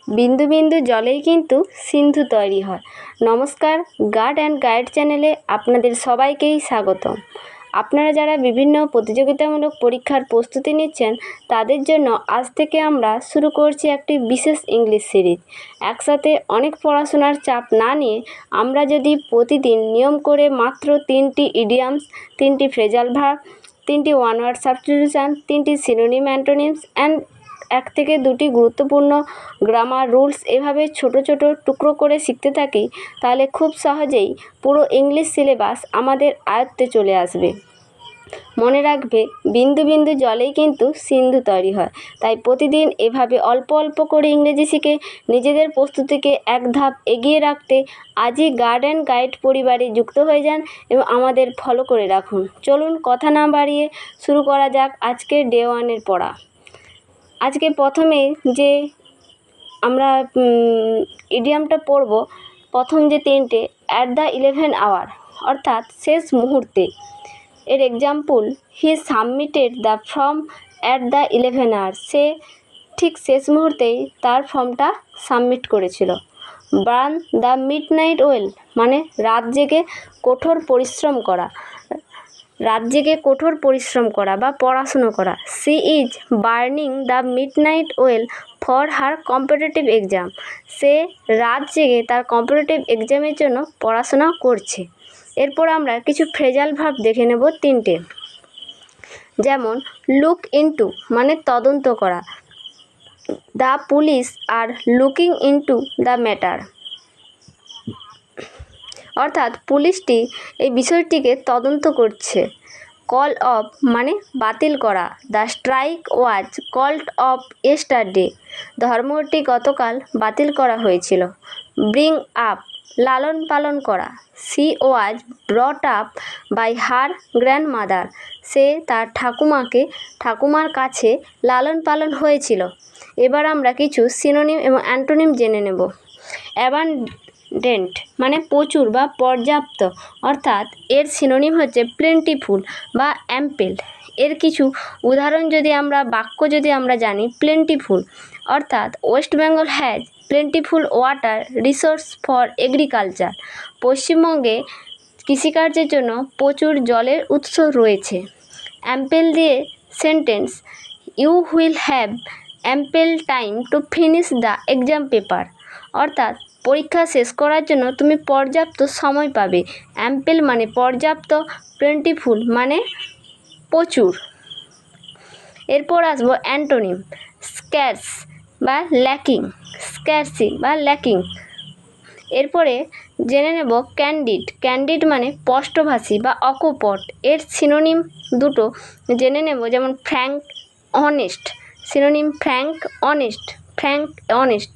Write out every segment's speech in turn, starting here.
বিন্দু বিন্দু জলেই কিন্তু সিন্ধু তৈরি হয়। নমস্কার, গার্ড অ্যান্ড গাইড চ্যানেলে আপনাদের সবাইকেই স্বাগতম। আপনারা যারা বিভিন্ন প্রতিযোগিতামূলক পরীক্ষার প্রস্তুতি নিচ্ছেন তাদের জন্য আজ থেকে আমরা শুরু করছি একটি বিশেষ ইংলিশ সিরিজ। একসাথে অনেক পড়াশোনার চাপ না নিয়ে আমরা যদি প্রতিদিন নিয়ম করে মাত্র 3টি ইডিয়ামস, 3টি ফ্রেজাল ভার্ব, 3টি ওয়ান ওয়ার্ড সাবস্টিটিউশন, 3টি সিনোনিম অ্যান্টোনিমস অ্যান্ড 1 থেকে 2টি গুরুত্বপূর্ণ গ্রামার রুলস এভাবে ছোট ছোট টুকরো করে শিখতে থাকি, তাহলে খুব সহজেই পুরো ইংলিশ সিলেবাস আমাদের আয়ত্তে চলে আসবে। মনে রাখবে, বিন্দু বিন্দু জলেই কিন্তু সিন্ধু তৈরি হয়। তাই প্রতিদিন এভাবে অল্প অল্প করে ইংরেজি শিখে নিজেদের প্রস্তুতিকে এক ধাপ এগিয়ে রাখতে আজই গার্ড অ্যান্ড গাইড পরিবারে যুক্ত হয়ে যান এবং আমাদের ফলো করে রাখুন। চলুন কথা না বাড়িয়ে শুরু করা যাক আজকের ডে 1-এর পড়া। আজকে প্রথমে যে আমরা ইডিয়ামটা পড়ব, প্রথম যে 3টে, অ্যাট দ্য 11 আওয়ার অর্থাৎ শেষ মুহূর্তে। এর example, he submitted the form at the 11 hour. সে ঠিক শেষ মুহূর্তেই তার ফর্মটা সাবমিট করেছিল। বার্ন দ্য মিডনাইট ওয়েল মানে রাত জেগে কঠোর পরিশ্রম করা, বা পড়াশুনো করা। She is burning the midnight oil for her competitive exam. সে রাত জেগে তার কম্পিটিটিভ এক্সামের জন্য পড়াশোনা করছে। এরপর আমরা কিছু ফ্রেজাল ভার্ব দেখে নেব 3টে। যেমন লুক ইনটু মানে তদন্ত করা। The police are looking into the matter অর্থাৎ পুলিশটি এই বিষয়টিকে তদন্ত করছে। কল অফ মানে বাতিল করা। The strike was called off yesterday. ধর্মঘটটি গতকাল বাতিল করা হয়েছিল। ব্রিং আপ লালন পালন করা। She was brought up by her grandmother. সে তার ঠাকুমার কাছে লালন পালন হয়েছিল। এবার আমরা কিছু সিনোনিম এবং অ্যান্টোনিম জেনে নেব। অ্যাবান্ডেন্ট মানে প্রচুর বা পর্যাপ্ত, অর্থাৎ এর সিনোনিম হচ্ছে প্লেন্টিফুল বা অ্যাম্পেল। এর কিছু উদাহরণ বাক্য যদি আমরা জানি, প্লেন্টিফুল অর্থাৎ West Bengal has plentiful water resource for agriculture. পশ্চিমবঙ্গে কৃষিকার্যের জন্য প্রচুর জলের উৎস রয়েছে। অ্যাম্পেল দিয়ে sentence, you will have ample time to finish the exam paper অর্থাৎ পরীক্ষা শেষ করার জন্য তুমি পর্যাপ্ত সময় পাবে। অ্যাম্পেল মানে পর্যাপ্ত, প্লেন্টিফুল মানে প্রচুর। এরপর আসবো অ্যান্টোনিম, স্ক্যার্স বা ল্যাকিং, স্ক্যার্সি বা ল্যাকিং। এরপরে জেনে নেব ক্যান্ডিড মানে স্পষ্টভাষী বা অকপট। এর সিনোনিম দুটো জেনে নেব, যেমন frank, honest. Synonym frank honest.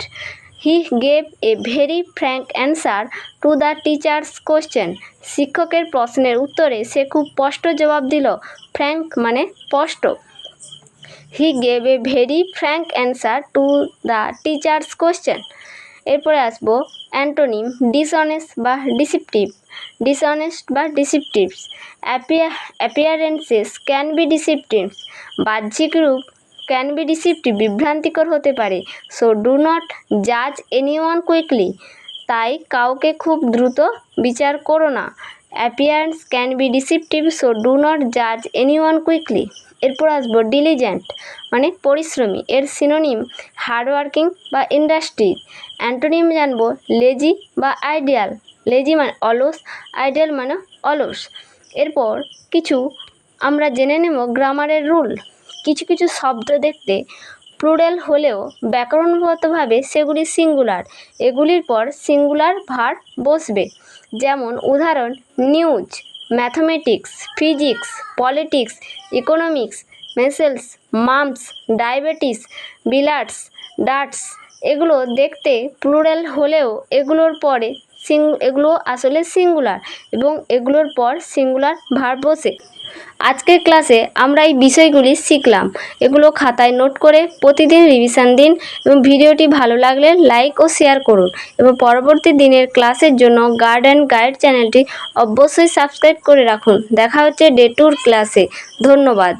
He gave a very frank answer to the teacher's question. শিক্ষকের প্রশ্নের উত্তরে সে খুব স্পষ্ট জবাব দিল। ফ্র্যাঙ্ক মানে স্পষ্ট। He gave a very frank answer to the teacher's question. এরপরে আসবো অ্যান্টোনিম, ডিসঅনেস্ট বা deceptive. Appearances can be deceptive. বাহ্যিক রূপ ক্যান বি ডিসিপটিভ বিভ্রান্তিকর হতে পারে। সো ডু নট জাজ এনিওয়ান কুইকলি। তাই কাউকে খুব দ্রুত বিচার করো না। Appearance can be deceptive, so do not জাজ এনিওয়ান কুইকলি। এরপর আসবো ডিলিজেন্ট মানে পরিশ্রমী। এর সিনোনিম হার্ডওয়ার্কিং বা ইন্ডাস্ট্রি। অ্যান্টোনিম জানবো লেজি বা আইডিয়াল। লেজি মানে অলস, আইডিয়াল মানে অলস। এরপর কিছু আমরা জেনে নেব গ্রামারের রুল। কিছু শব্দ দেখতে প্লুরাল হলেও ব্যাকরণগতভাবে সেগুলি সিঙ্গুলার। এগুলির পর সিঙ্গুলার ভার্ব বসবে। যেমন উদাহরণ, news, mathematics, physics, politics, economics, measles, mumps, diabetes, billiards, darts. এগুলো দেখতে প্লুরাল হলেও এগুলো আসলে সিঙ্গুলার এবং এগুলোর পর সিঙ্গুলার ভার্ব বসে। আজকের ক্লাসে আমরা এই বিষয়গুলি শিখলাম। এগুলো খাতায় নোট করে প্রতিদিন রিভিশন দিন এবং ভিডিওটি ভালো লাগলে লাইক ও শেয়ার করুন এবং পরবর্তী দিনের ক্লাসের জন্য গার্ড অ্যান্ড গাইড চ্যানেলটি অবশ্যই সাবস্ক্রাইব করে রাখুন। দেখা হচ্ছে ডে 2 ক্লাসে। ধন্যবাদ।